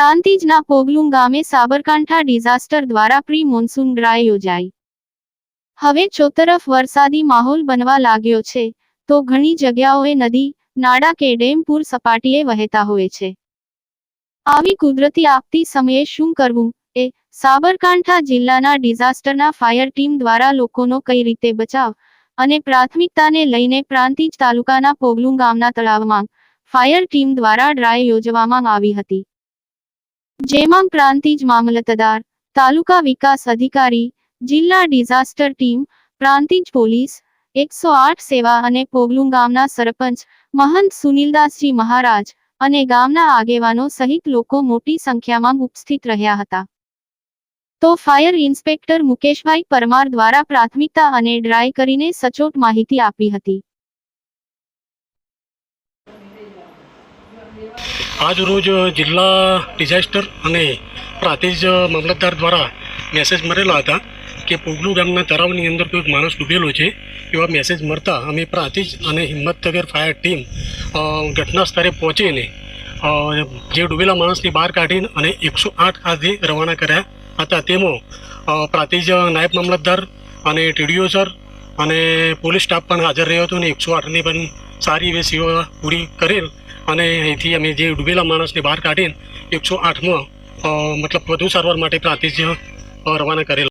પ્રાંતિજના પોગલું ગામે સાબરકાંઠા ડિઝાસ્ટર દ્વારા pre monsoon dry યોજાઈ। હવે ચોતરફ વરસાદી માહોલ બનવા લાગ્યો છે, તો ઘણી જગ્યાઓએ નદી, નાળા કે ડેમ પૂર સપાટીએ વહેતા હોય છે। આવી કુદરતી આપતી સમયે શું કરવું એ સાબરકાંઠા જિલ્લાના ડિઝાસ્ટરના ફાયર ટીમ દ્વારા લોકોનો કઈ રીતે બચાવ અને પ્રાથમિકતાને લઈને પ્રાંતિજ તાલુકાના પોગલું ગામના તળાવમાં ફાયર ટીમ દ્વારા ડ્રાય યોજવામાં આવી હતી, જેમાં પ્રાંતિજ મામલતદાર, તાલુકા વિકાસ અધિકારી, જિલ્લા ડિઝાસ્ટર ટીમ, પ્રાંતિજ પોલીસ, 108 સેવા અને પોગલું ગામના સરપંચ મહંત સુનિલદાસજી મહારાજ અને ગામના આગેવાનો સહિત લોકો મોટી સંખ્યામાં ઉપસ્થિત રહ્યા હતા। તો ફાયર ઇન્સ્પેક્ટર મુકેશભાઈ પરમાર દ્વારા પ્રાથમિકતા અને ડ્રાય કરીને સચોટ માહિતી આપી હતી। આજ રોજ જિલ્લા ડિઝાસ્ટર અને પ્રાંતિજ મામલતદાર દ્વારા મેસેજ મળેલા હતા કે પોગલું ગામના તળાવની અંદર કોઈ માણસ ડૂબેલો છે। એવા મેસેજ મળતા અમે પ્રાંતિજ અને હિંમતનગર ફાયર ટીમ ઘટના સ્થળે પહોંચીને જે ડૂબેલા માણસની બહાર કાઢીને અને 108 ખાતે રવાના કર્યા હતા। તેમાં પ્રાંતિજ નાયબ મામલતદાર અને ટીડીઓ સર અને પોલીસ સ્ટાફ પણ હાજર રહ્યો હતો અને 108ની પણ સારી એવી સેવા પૂરી કરેલ અને અહીંથી અમે જે ડૂબેલા માણસને બહાર કાઢીને 108માં મતલબ વધુ સારવાર માટે પ્રાંતિજ રવાના કરેલ।